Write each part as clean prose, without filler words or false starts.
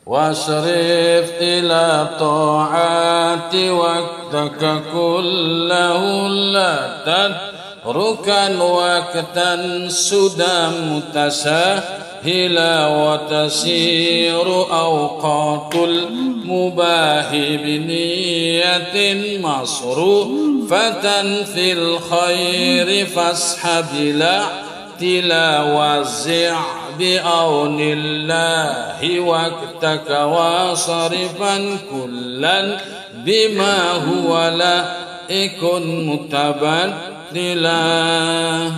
wasrif ila ta'ati waqtaka kullahu la tadrukan waqtan sudah mutasahila wa tasiru awqatul mubahi biniyatin masrufatan fil khairi fashabila tilawazi' bi'aunillahi waqtaka wasarifan kullan bima huwa laikun mutabaddilah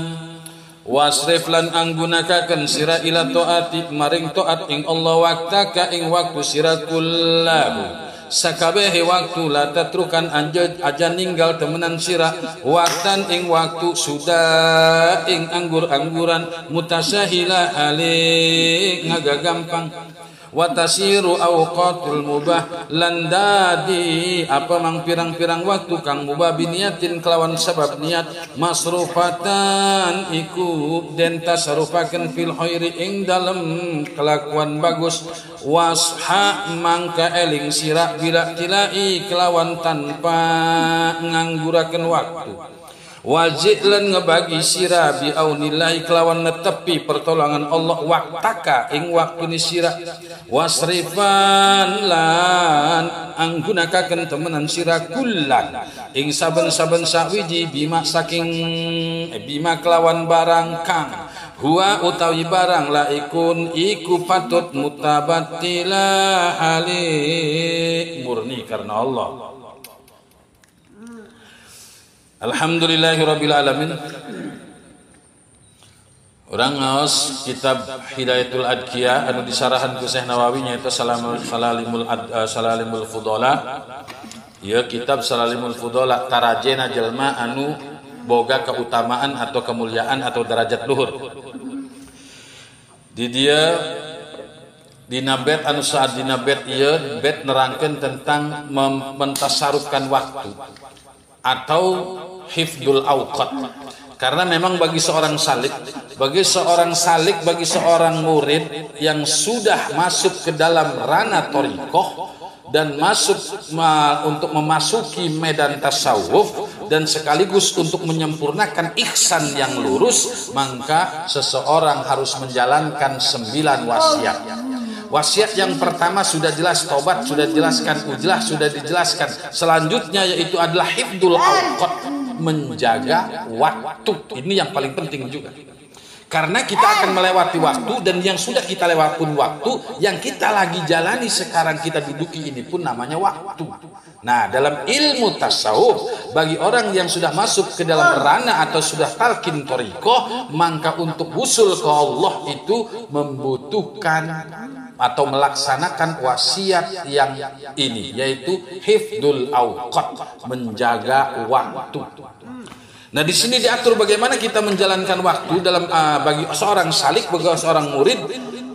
wasrif lan anggunakaken sira ila taati maring taat ing Allah waqtaka ing waktu sira kullahu sakabehe waktu la tatrukan aja ninggal temenan sira waktan ing waktu sudah ing anggur-angguran mutasahila alik ngagagampang watasiru awqatul mubah landadi apa mang pirang-pirang waktu kang mubah biniatin kelawan sabab niat masrufatan iku den tasarufaken fil khairi ing dalem kelakuan bagus washa mangka eling sira bila tilai kelawan tanpa ngangguraken waktu wajib lan ngebagi sira bi aunillahi kelawan netepi pertolongan Allah waktaka ing waktune sira wasrifan lan anggunakaken temenan sira kullan ing saben-saben sawiji bima saking bima kelawan barang kang huwa utawi barang laikun iku patut mutabattila halik murni karena Allah. Alhamdulillahirabbil alamin. Urang ngaos kitab Hidayatul Adqiya anu disarahan ku Syekh Nawawi nyaeta Salalimul Fudala. Ieu kitab Salalimul Fudala tarajena jelma anu boga keutamaan atau kemuliaan atau derajat luhur. Di dia dina bet anu saat dina bet ieu bet nerangkeun tentang mentasarufkan waktu atau hifdul awqat. Karena memang bagi seorang salik, bagi seorang murid yang sudah masuk ke dalam ranah thariqah dan masuk untuk memasuki medan tasawuf dan sekaligus untuk menyempurnakan ihsan yang lurus, maka seseorang harus menjalankan 9 wasiat. Wasiat yang pertama sudah jelas, tobat sudah dijelaskan, ujlah sudah dijelaskan. Selanjutnya yaitu adalah hifdul awqat, menjaga waktu. Ini yang paling penting juga. Karena kita akan melewati waktu, dan yang sudah kita lewatkan waktu, yang kita lagi jalani sekarang kita duduki ini pun namanya waktu. Nah, dalam ilmu tasawuf, bagi orang yang sudah masuk ke dalam ranah atau sudah talqin thariqah, maka untuk wusul ke Allah itu membutuhkan atau melaksanakan wasiat yang ini, yaitu hifdul awqat, menjaga waktu. Nah, di sini diatur bagaimana kita menjalankan waktu dalam bagi seorang salik, bagi seorang murid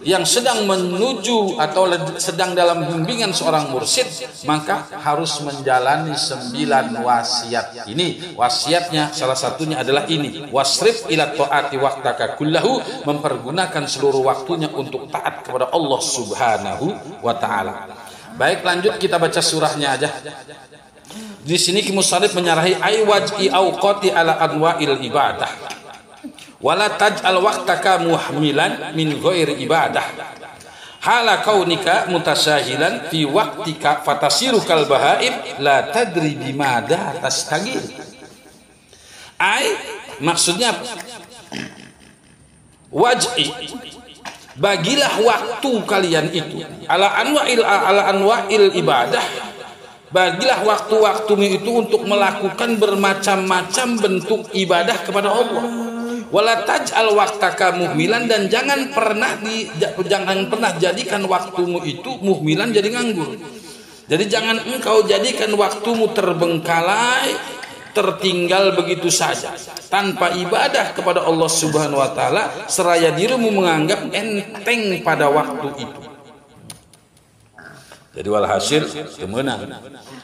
yang sedang menuju atau sedang dalam bimbingan seorang mursyid, maka harus menjalani 9 wasiat ini. Wasiatnya salah satunya adalah ini, wasrif ila taati waqtaka kullahu, mempergunakan seluruh waktunya untuk taat kepada Allah Subhanahu wa taala. Baik, lanjut kita baca surahnya aja. Di sini musannif menyarahi ay waj'i awqati ala anwa'il ibadah. Wala taj'al waqtaka muhmilan min ghairi ibadah. Hala kaunika mutasahilan fi waqtika fatasiru kal bahaim la tadri bimada tastagil. Ay maksudnya waj'i, bagilah waktu kalian itu ala anwa'il ibadah. Bagilah waktu-waktumu itu untuk melakukan bermacam-macam bentuk ibadah kepada Allah. Wala taj'al waqtaka muhmilan, dan jangan pernah jadikan waktumu itu muhmilan, jadi nganggur. Jadi jangan engkau jadikan waktumu terbengkalai, tertinggal begitu saja tanpa ibadah kepada Allah Subhanahu wa taala, seraya dirimu menganggap enteng pada waktu itu. Jadi walhasil temenang.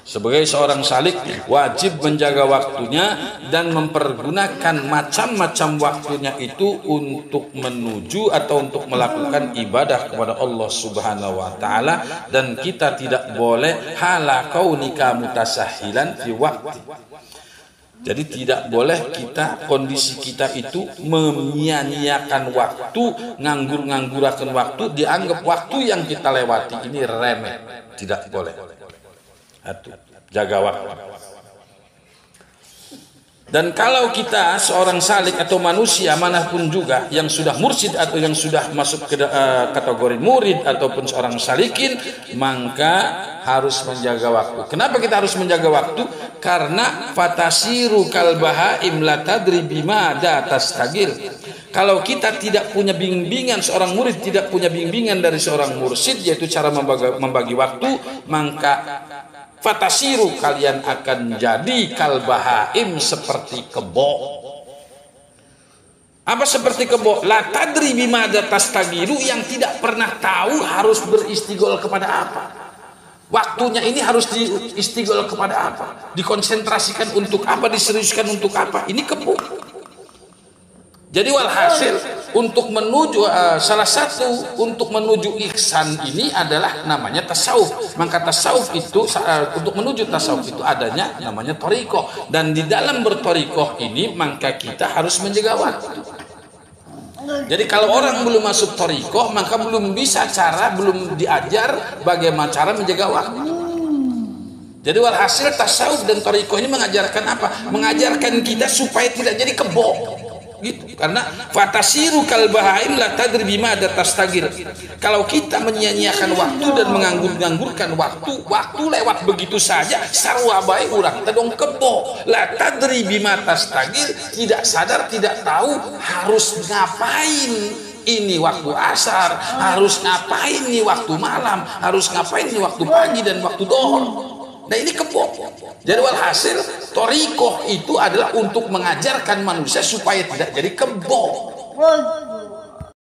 Sebagai seorang salik wajib menjaga waktunya dan mempergunakan macam-macam waktunya itu untuk menuju atau untuk melakukan ibadah kepada Allah Subhanahu wa taala, dan kita tidak boleh hala kaunika mutasahilan fi waqti. Jadi tidak boleh kita, kondisi kita itu menyia-nyiakan waktu, nganggur-nganggurakan waktu, dianggap waktu yang kita lewati ini remeh. Tidak boleh. Jaga waktu. Dan kalau kita seorang salik atau manusia manapun juga yang sudah mursyid atau yang sudah masuk ke kategori murid ataupun seorang salikin, maka harus menjaga waktu. Kenapa kita harus menjaga waktu? Karena fatasiru kal bahaim la tadri bima da tastagil. Kalau kita tidak punya bimbingan, seorang murid tidak punya bimbingan dari seorang mursyid, yaitu cara membagi waktu, maka fatasiru, kalian akan jadi kal bahaim, seperti kebo. Apa seperti kebo? La tadri bima da tastagilu, yang tidak pernah tahu harus beristigol kepada apa. Waktunya ini harus diistigol kepada apa? Dikonsentrasikan untuk apa? Diseriuskan untuk apa? Ini kebo. Jadi walhasil untuk menuju salah satu untuk menuju ihsan ini adalah namanya tasawuf. Maka tasawuf itu untuk menuju tasawuf itu adanya namanya thariqah, dan di dalam berthariqah ini maka kita harus menjaga waktu. Jadi kalau orang belum masuk thariqah maka belum diajar bagaimana cara menjaga waktu. Jadi walhasil tasawuf dan thariqah ini mengajarkan apa? Mengajarkan kita supaya tidak jadi kebo. Gitu. Karena fatasiru kal bahaim la tadri bima tastagir. Kalau kita menyia-nyiakan waktu dan menganggur-anggurkan waktu lewat begitu saja, sarwa bae urang tedong kebo. La tadri bima tastagir, tidak sadar, tidak tahu harus ngapain. Ini waktu asar, harus ngapain nih waktu malam, harus ngapain nih waktu pagi dan waktu dohor. Nah ini kebo. Jadi walhasil thariqah itu adalah untuk mengajarkan manusia supaya tidak jadi kebo.